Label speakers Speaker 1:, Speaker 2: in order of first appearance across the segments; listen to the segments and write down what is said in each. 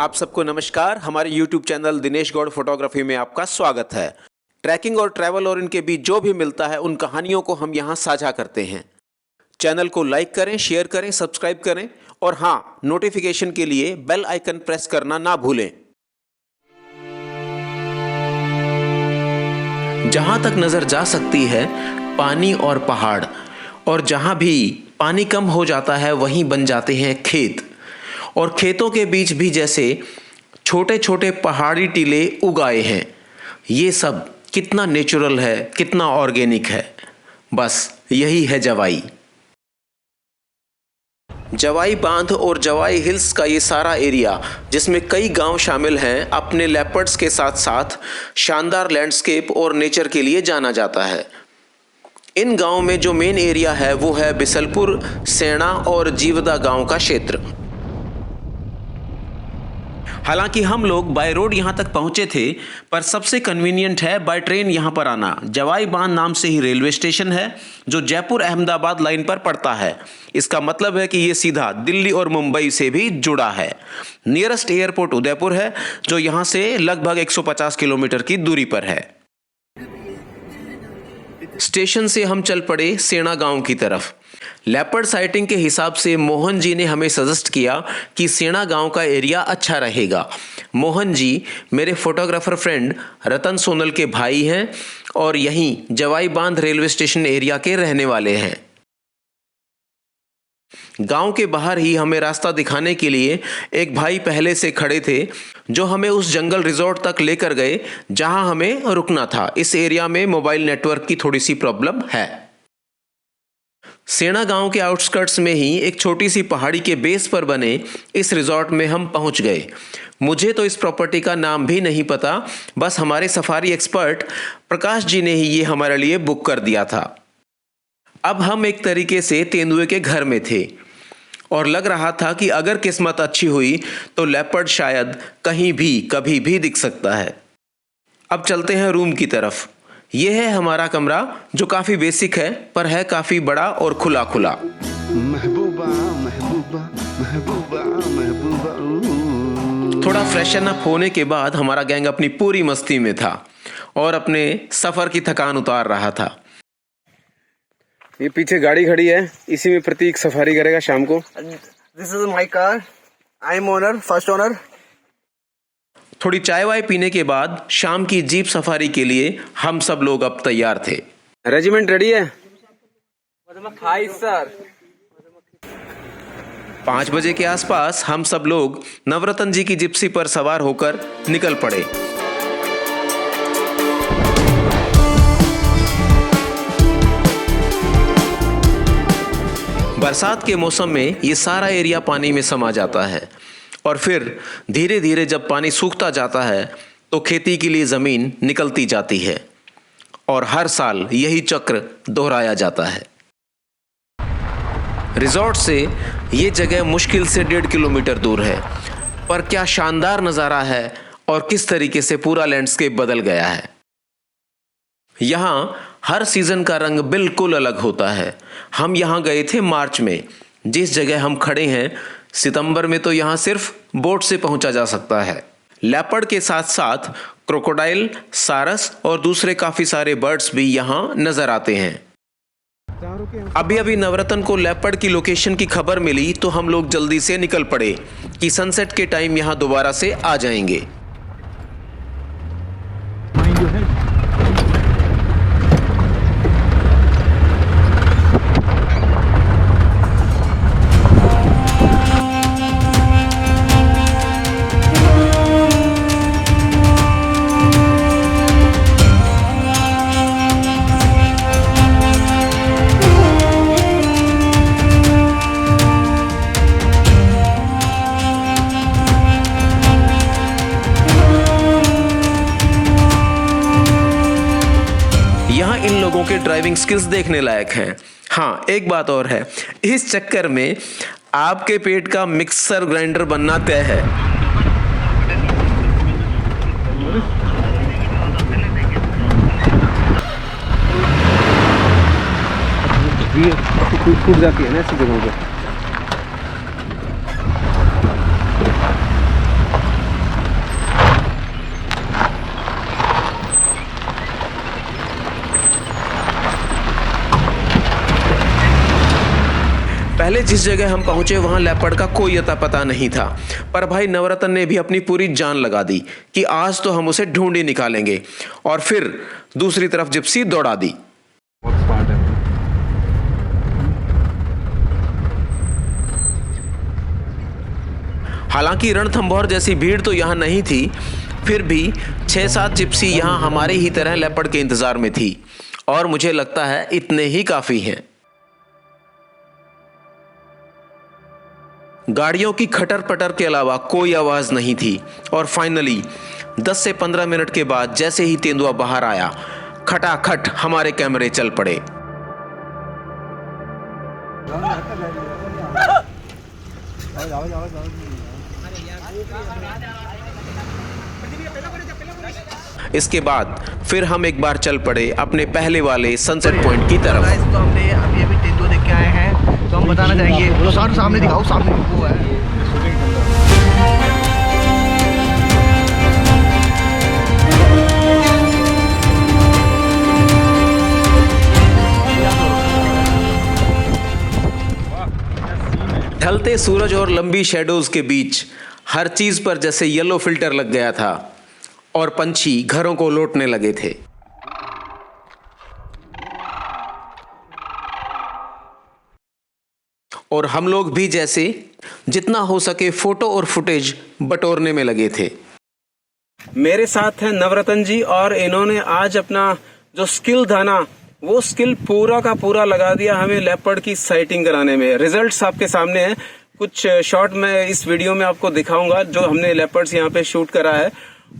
Speaker 1: आप सबको नमस्कार। हमारे YouTube channel Dinesh Gaur photography में आपका स्वागत है। ट्रैकिंग और ट्रैवल और इनके बीच जो भी मिलता है उन कहानियों को हम यहाँ साझा करते हैं। चैनल को लाइक करें, शेयर करें, सब्सक्राइब करें और हाँ, नोटिफिकेशन के लिए बेल आइकन प्रेस करना ना भूलें। जहाँ तक नजर जा सकती है पानी और पहाड़, और जहाँ भी पानी कम हो जाता है वहीं बन जाते हैं खेत, और खेतों के बीच भी जैसे छोटे छोटे पहाड़ी टीले उगाए हैं। ये सब कितना नेचुरल है, कितना ऑर्गेनिक है। बस यही है जवाई। जवाई बांध और जवाई हिल्स का ये सारा एरिया, जिसमें कई गांव शामिल हैं, अपने लेपर्ड्स के साथ साथ शानदार लैंडस्केप और नेचर के लिए जाना जाता है। इन गांव में जो मेन एरिया है वो है बिसलपुर, सेना और जीवदा गांव का क्षेत्र। हालांकि हम लोग बाय रोड यहाँ तक पहुँचे थे, पर सबसे कन्वीनियंट है बाय ट्रेन यहाँ पर आना। जवाई बांध नाम से ही रेलवे स्टेशन है जो जयपुर अहमदाबाद लाइन पर पड़ता है। इसका मतलब है कि ये सीधा दिल्ली और मुंबई से भी जुड़ा है। नियरेस्ट एयरपोर्ट उदयपुर है जो यहाँ से लगभग 150 किलोमीटर की दूरी पर है। स्टेशन से हम चल पड़े सेना गांव की तरफ। लेपर्ड साइटिंग के हिसाब से मोहन जी ने हमें सजेस्ट किया कि सेना गांव का एरिया अच्छा रहेगा। मोहन जी मेरे फोटोग्राफर फ्रेंड रतन सोनल के भाई हैं और यहीं जवाई बांध रेलवे स्टेशन एरिया के रहने वाले हैं। गांव के बाहर ही हमें रास्ता दिखाने के लिए एक भाई पहले से खड़े थे जो हमें उस जंगल रिजॉर्ट तक लेकर गए जहां हमें रुकना था। इस एरिया में मोबाइल नेटवर्क की थोड़ी सी प्रॉब्लम है। सेना गांव के आउटस्कर्ट्स में ही एक छोटी सी पहाड़ी के बेस पर बने इस रिजॉर्ट में हम पहुंच गए। मुझे तो इस प्रॉपर्टी का नाम भी नहीं पता, बस हमारे सफारी एक्सपर्ट प्रकाश जी ने ही ये हमारे लिए बुक कर दिया था। अब हम एक तरीके से तेंदुए के घर में थे और लग रहा था कि अगर किस्मत अच्छी हुई तो लेपर्ड शायद कहीं भी कभी भी दिख सकता है। अब चलते हैं रूम की तरफ। यह है हमारा कमरा जो काफी बेसिक है पर है काफी बड़ा और खुला खुला।
Speaker 2: महबूबा महबूबा महबूबा महबूबा।
Speaker 1: थोड़ा फ्रेशन अप होने के बाद हमारा गैंग अपनी पूरी मस्ती में था और अपने सफर की थकान उतार रहा था।
Speaker 3: ये पीछे गाड़ी खड़ी है, इसी में प्रतीक सफारी करेगा शाम को।
Speaker 2: This is my car, I am owner, first owner.
Speaker 1: थोड़ी चाय वाय पीने के बाद शाम की जीप सफारी के लिए हम सब लोग अब तैयार थे।
Speaker 3: रेजिमेंट रेडी है?
Speaker 2: Hi sir.
Speaker 1: 5 बजे के आसपास हम सब लोग नवरत्न जी की जिप्सी पर सवार होकर निकल पड़े। बरसात के मौसम में ये सारा एरिया पानी में समा जाता है और फिर धीरे धीरे जब पानी सूखता जाता है तो खेती के लिए ज़मीन निकलती जाती है और हर साल यही चक्र दोहराया जाता है। रिजॉर्ट से ये जगह मुश्किल से 1.5 किलोमीटर दूर है, पर क्या शानदार नज़ारा है और किस तरीके से पूरा लैंडस्केप बदल गया है। यहाँ हर सीज़न का रंग बिल्कुल अलग होता है। हम यहाँ गए थे मार्च में। जिस जगह हम खड़े हैं सितंबर में तो यहाँ सिर्फ बोट से पहुंचा जा सकता है। लेपर्ड के साथ साथ क्रोकोडाइल, सारस और दूसरे काफी सारे बर्ड्स भी यहाँ नजर आते हैं। अभी नवरत्न को लेपर्ड की लोकेशन की खबर मिली तो हम लोग जल्दी से निकल पड़े कि सनसेट के टाइम यहाँ दोबारा से आ जाएंगे। यहाँ इन लोगों के ड्राइविंग स्किल्स देखने लायक हैं। हाँ, एक बात और है, इस चक्कर में आपके पेट का मिक्सर ग्राइंडर बनना तय है।
Speaker 3: टूट जाती है ना ऐसी जगहों पे।
Speaker 1: पहले जिस जगह हम पहुंचे वहां लेपर्ड का कोई अता पता नहीं था, पर भाई नवरत्न ने भी अपनी पूरी जान लगा दी कि आज तो हम उसे ढूंढ ही निकालेंगे, और फिर दूसरी तरफ जिप्सी दौड़ा दी। हालांकि रणथंभौर जैसी भीड़ तो यहाँ नहीं थी, फिर भी 6-7 जिप्सी यहाँ हमारे ही तरह लेपर्ड के इंतजार में थी, और मुझे लगता है इतने ही काफी हैं। गाड़ियों की खटर पटर के अलावा कोई आवाज नहीं थी, और फाइनली 10 से 15 मिनट के बाद जैसे ही तेंदुआ बाहर आया, खटाखट हमारे कैमरे चल पड़े। इसके बाद फिर हम एक बार चल पड़े अपने पहले वाले सनसेट पॉइंट की तरफ।
Speaker 2: तो हमने अभी तेंदुआ देख के आए हैं, तो हम बताना चाहेंगे, तो सामने दिखाओ, सामने वो है।
Speaker 1: ढलते सूरज और लंबी शैडोज के बीच हर चीज पर जैसे येलो फिल्टर लग गया था, और पंछी घरों को लौटने लगे थे। और हम लोग भी जैसे जितना हो सके फोटो और फुटेज बटोरने में लगे थे।
Speaker 3: मेरे साथ है नवरत्न जी, और इन्होंने आज अपना जो स्किल था ना, वो स्किल पूरा का पूरा लगा दिया हमें लेपर्ड की साइटिंग कराने में। रिजल्ट्स आपके सामने हैं, कुछ शॉट मैं इस वीडियो में आपको दिखाऊंगा जो हमने लेपर्ड्स यहाँ पे शूट करा है।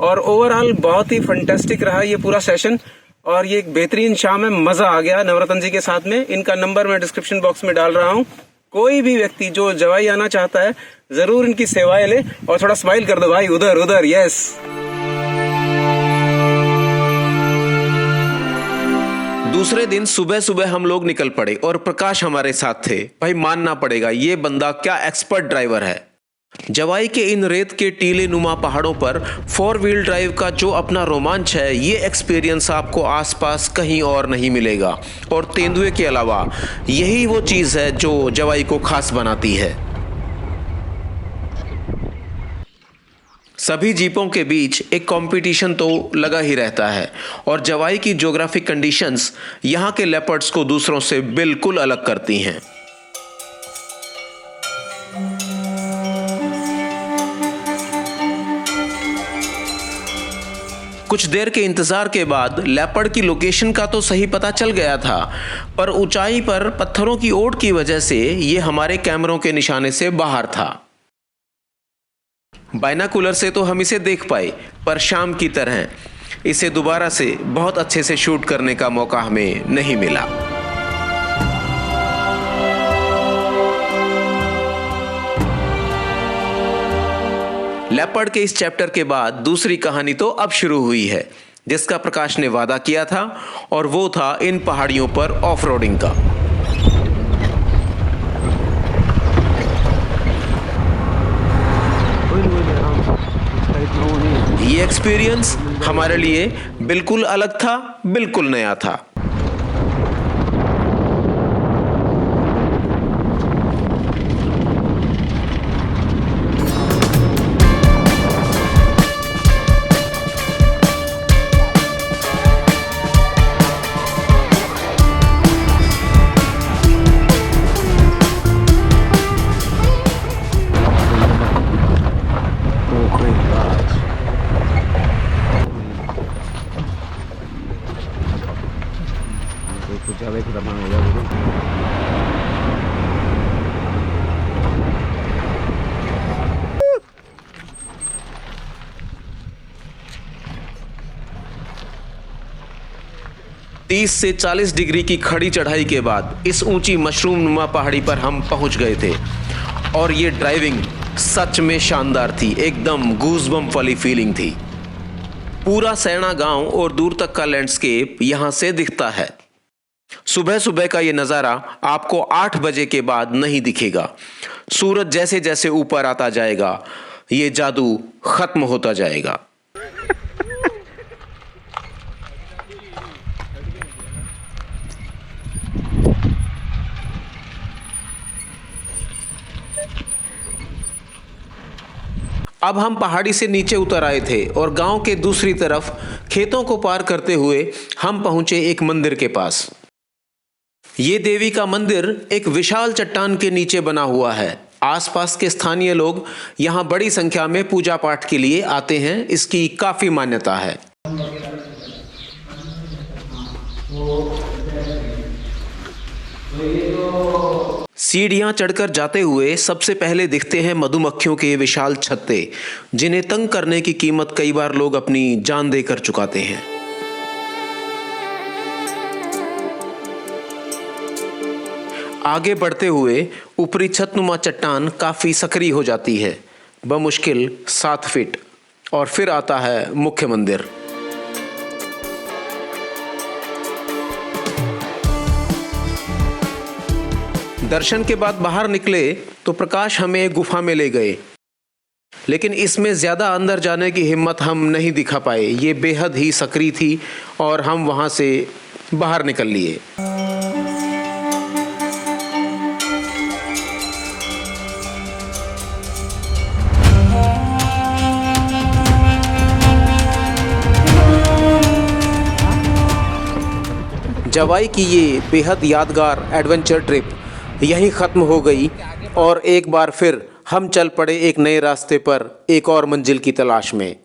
Speaker 3: और ओवरऑल बहुत ही फंटेस्टिक रहा ये पूरा सेशन, और ये एक बेहतरीन शाम है, मजा आ गया नवरत्न जी के साथ में। इनका नंबर मैं डिस्क्रिप्शन बॉक्स में डाल रहा हूँ, कोई भी व्यक्ति जो जवाई आना चाहता है जरूर इनकी सेवाएं ले। और थोड़ा स्माइल कर दो भाई, उधर उधर, यस।
Speaker 1: दूसरे दिन सुबह सुबह हम लोग निकल पड़े, और प्रकाश हमारे साथ थे। भाई मानना पड़ेगा, ये बंदा क्या एक्सपर्ट ड्राइवर है। जवाई के इन रेत के टीले नुमा पहाड़ों पर 4 व्हील ड्राइव का जो अपना रोमांच है, ये एक्सपीरियंस आपको आसपास कहीं और नहीं मिलेगा। और तेंदुए के अलावा यही वो चीज है जो जवाई को खास बनाती है। सभी जीपों के बीच एक कंपटीशन तो लगा ही रहता है, और जवाई की ज्योग्राफिक कंडीशंस यहाँ के लेपर्ड्स को दूसरों से बिल्कुल अलग करती हैं। कुछ देर के इंतजार के बाद लेपर्ड की लोकेशन का तो सही पता चल गया था, पर ऊंचाई पर पत्थरों की ओट की वजह से ये हमारे कैमरों के निशाने से बाहर था। बाइनाकुलर से तो हम इसे देख पाए, पर शाम की तरह इसे दोबारा से बहुत अच्छे से शूट करने का मौका हमें नहीं मिला। लेपर्ड के इस चैप्टर के बाद दूसरी कहानी तो अब शुरू हुई है, जिसका प्रकाश ने वादा किया था, और वो था इन पहाड़ियों पर ऑफ रोडिंग का। ये एक्सपीरियंस हमारे लिए बिल्कुल अलग था, बिल्कुल नया था। तीस से 40 डिग्री की खड़ी चढ़ाई के बाद इस ऊंची मशरूम नुमा पहाड़ी पर हम पहुंच गए थे, और ये ड्राइविंग सच में शानदार थी, एकदम गूज़बम्प वाली फीलिंग थी। पूरा सैना गांव और दूर तक का लैंडस्केप यहां से दिखता है। सुबह सुबह का ये नज़ारा आपको 8 बजे के बाद नहीं दिखेगा। सूरज जैसे जैसे ऊपर आता जाएगा, ये जादू खत्म होता जाएगा। अब हम पहाड़ी से नीचे उतर आए थे और गांव के दूसरी तरफ खेतों को पार करते हुए हम पहुंचे एक मंदिर के पास। ये देवी का मंदिर एक विशाल चट्टान के नीचे बना हुआ है। आसपास के स्थानीय लोग यहाँ बड़ी संख्या में पूजा पाठ के लिए आते हैं। इसकी काफी मान्यता है। सीढ़ियां चढ़कर जाते हुए सबसे पहले दिखते हैं मधुमक्खियों के विशाल छत्ते, जिन्हें तंग करने की कीमत कई बार लोग अपनी जान देकर चुकाते हैं। आगे बढ़ते हुए ऊपरी छतनुमा चट्टान काफी सकरी हो जाती है, बमुश्किल 7 फीट, और फिर आता है मुख्य मंदिर। दर्शन के बाद बाहर निकले तो प्रकाश हमें एक गुफा में ले गए, लेकिन इसमें ज़्यादा अंदर जाने की हिम्मत हम नहीं दिखा पाए। ये बेहद ही सकरी थी और हम वहाँ से बाहर निकल लिए। जवाई की ये बेहद यादगार एडवेंचर ट्रिप यहीं ख़त्म हो गई और एक बार फिर हम चल पड़े एक नए रास्ते पर एक और मंजिल की तलाश में।